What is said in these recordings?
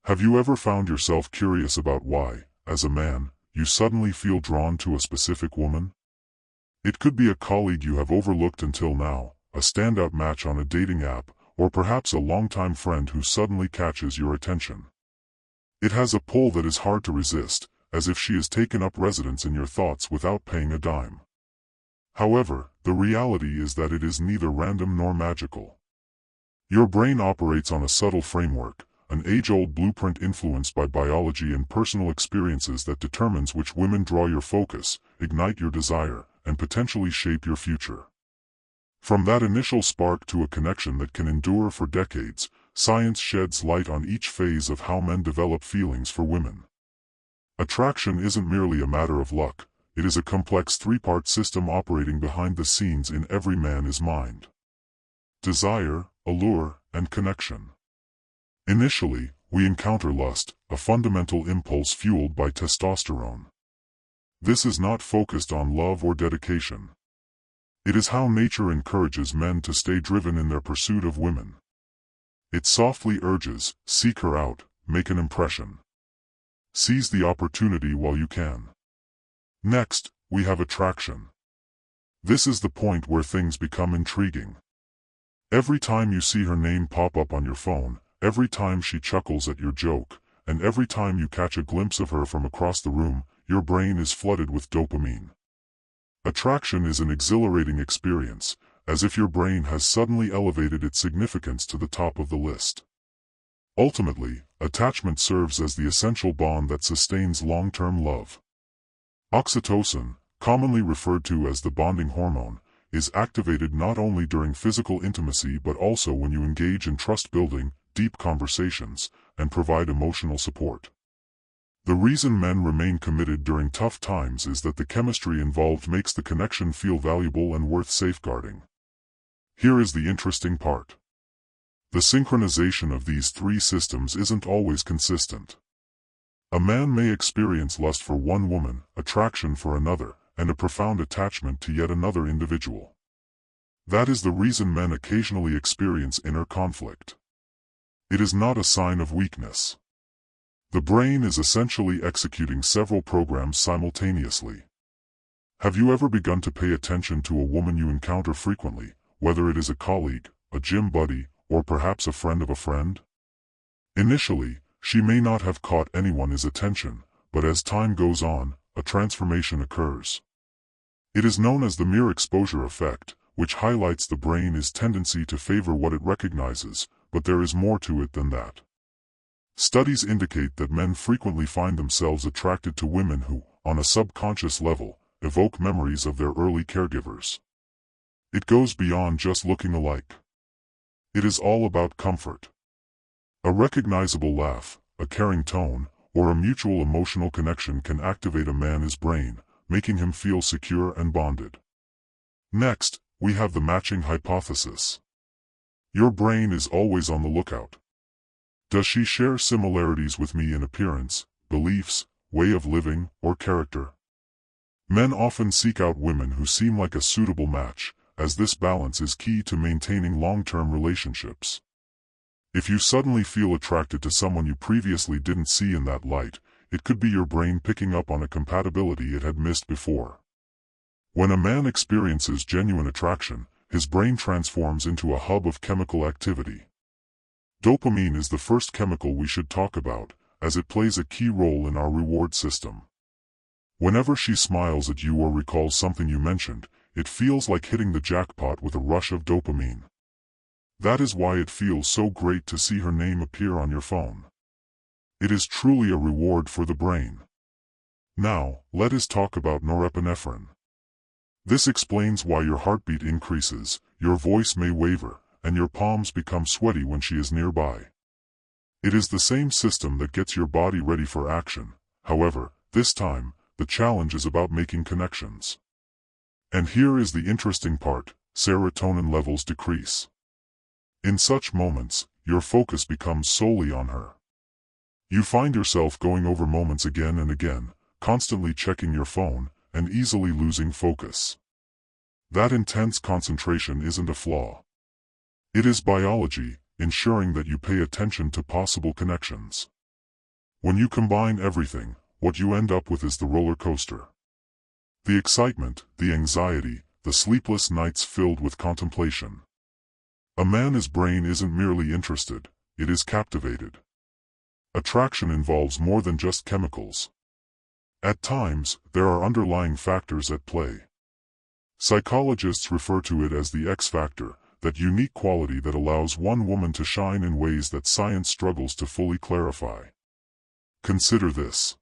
Have you ever found yourself curious about why, as a man, you suddenly feel drawn to a specific woman? It could be a colleague you have overlooked until now, a standout match on a dating app, or perhaps a longtime friend who suddenly catches your attention. It has a pull that is hard to resist, as if she has taken up residence in your thoughts without paying a dime. However, the reality is that it is neither random nor magical. Your brain operates on a subtle framework, an age-old blueprint influenced by biology and personal experiences that determines which women draw your focus, ignite your desire, and potentially shape your future. From that initial spark to a connection that can endure for decades, science sheds light on each phase of how men develop feelings for women. Attraction isn't merely a matter of luck, it is a complex three-part system operating behind the scenes in every man's mind. Desire, allure, and connection. Initially, we encounter lust, a fundamental impulse fueled by testosterone. This is not focused on love or dedication. It is how nature encourages men to stay driven in their pursuit of women. It softly urges, seek her out, make an impression. Seize the opportunity while you can. Next, we have attraction. This is the point where things become intriguing. Every time you see her name pop up on your phone, every time she chuckles at your joke, and every time you catch a glimpse of her from across the room, your brain is flooded with dopamine. Attraction is an exhilarating experience, as if your brain has suddenly elevated its significance to the top of the list. Ultimately, attachment serves as the essential bond that sustains long-term love. Oxytocin, commonly referred to as the bonding hormone, is activated not only during physical intimacy but also when you engage in trust-building, deep conversations, and provide emotional support. The reason men remain committed during tough times is that the chemistry involved makes the connection feel valuable and worth safeguarding. Here is the interesting part. The synchronization of these three systems isn't always consistent. A man may experience lust for one woman, attraction for another, and a profound attachment to yet another individual. That is the reason men occasionally experience inner conflict. It is not a sign of weakness. The brain is essentially executing several programs simultaneously. Have you ever begun to pay attention to a woman you encounter frequently, whether it is a colleague, a gym buddy, or perhaps a friend of a friend? Initially, she may not have caught anyone's attention, but as time goes on, a transformation occurs. It is known as the mere exposure effect, which highlights the brain's tendency to favor what it recognizes, but there is more to it than that. Studies indicate that men frequently find themselves attracted to women who, on a subconscious level, evoke memories of their early caregivers. It goes beyond just looking alike. It is all about comfort. A recognizable laugh, a caring tone, or a mutual emotional connection can activate a man's brain, making him feel secure and bonded. Next, we have the matching hypothesis. Your brain is always on the lookout. Does she share similarities with me in appearance, beliefs, way of living, or character? Men often seek out women who seem like a suitable match, as this balance is key to maintaining long-term relationships. If you suddenly feel attracted to someone you previously didn't see in that light, it could be your brain picking up on a compatibility it had missed before. When a man experiences genuine attraction, his brain transforms into a hub of chemical activity. Dopamine is the first chemical we should talk about, as it plays a key role in our reward system. Whenever she smiles at you or recalls something you mentioned, it feels like hitting the jackpot with a rush of dopamine. That is why it feels so great to see her name appear on your phone. It is truly a reward for the brain. Now, let us talk about norepinephrine. This explains why your heartbeat increases, your voice may waver, and your palms become sweaty when she is nearby. It is the same system that gets your body ready for action. However, this time, the challenge is about making connections. And here is the interesting part: serotonin levels decrease. In such moments, your focus becomes solely on her. You find yourself going over moments again and again, constantly checking your phone, and easily losing focus. That intense concentration isn't a flaw. It is biology, ensuring that you pay attention to possible connections. When you combine everything, what you end up with is the roller coaster. The excitement, the anxiety, the sleepless nights filled with contemplation. A man's brain isn't merely interested, it is captivated. Attraction involves more than just chemicals. At times, there are underlying factors at play. Psychologists refer to it as the X factor, that unique quality that allows one woman to shine in ways that science struggles to fully clarify. Consider this.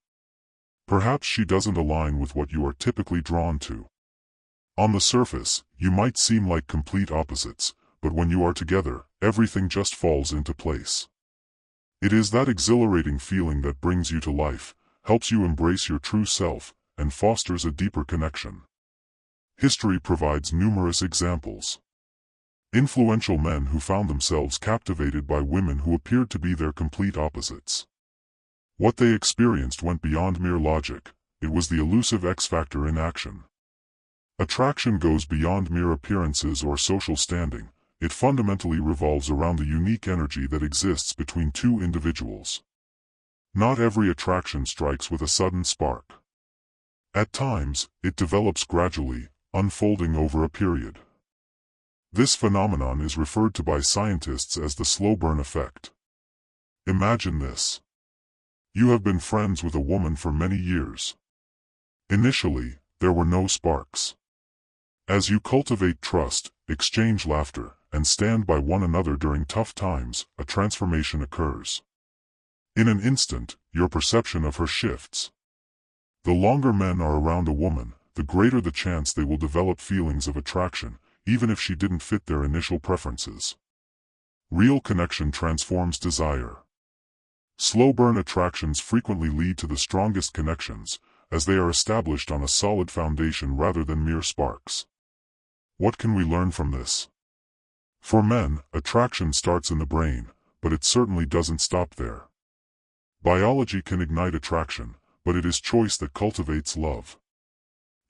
Perhaps she doesn't align with what you are typically drawn to. On the surface, you might seem like complete opposites, but when you are together, everything just falls into place. It is that exhilarating feeling that brings you to life, helps you embrace your true self, and fosters a deeper connection. History provides numerous examples. Influential men who found themselves captivated by women who appeared to be their complete opposites. What they experienced went beyond mere logic, it was the elusive X factor in action. Attraction goes beyond mere appearances or social standing, it fundamentally revolves around the unique energy that exists between two individuals. Not every attraction strikes with a sudden spark. At times, it develops gradually, unfolding over a period. This phenomenon is referred to by scientists as the slow burn effect. Imagine this. You have been friends with a woman for many years. Initially, there were no sparks. As you cultivate trust, exchange laughter, and stand by one another during tough times, a transformation occurs. In an instant, your perception of her shifts. The longer men are around a woman, the greater the chance they will develop feelings of attraction, even if she didn't fit their initial preferences. Real connection transforms desire. Slow burn attractions frequently lead to the strongest connections, as they are established on a solid foundation rather than mere sparks. What can we learn from this? For men, attraction starts in the brain, but it certainly doesn't stop there. Biology can ignite attraction, but it is choice that cultivates love.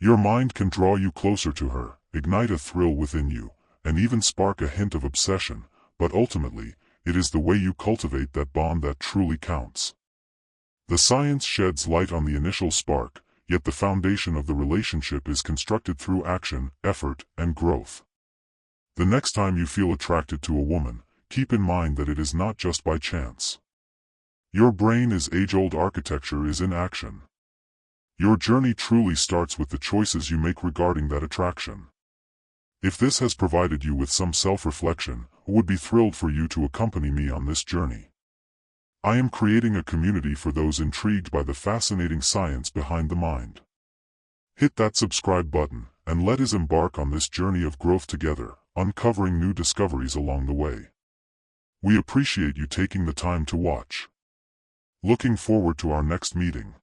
Your mind can draw you closer to her, ignite a thrill within you, and even spark a hint of obsession, but ultimately, it is the way you cultivate that bond that truly counts. The science sheds light on the initial spark, yet the foundation of the relationship is constructed through action, effort, and growth. The next time you feel attracted to a woman, keep in mind that it is not just by chance. Your brain is age-old architecture is in action. Your journey truly starts with the choices you make regarding that attraction. If this has provided you with some self-reflection, I would be thrilled for you to accompany me on this journey. I am creating a community for those intrigued by the fascinating science behind the mind. Hit that subscribe button, and let us embark on this journey of growth together, uncovering new discoveries along the way. We appreciate you taking the time to watch. Looking forward to our next meeting.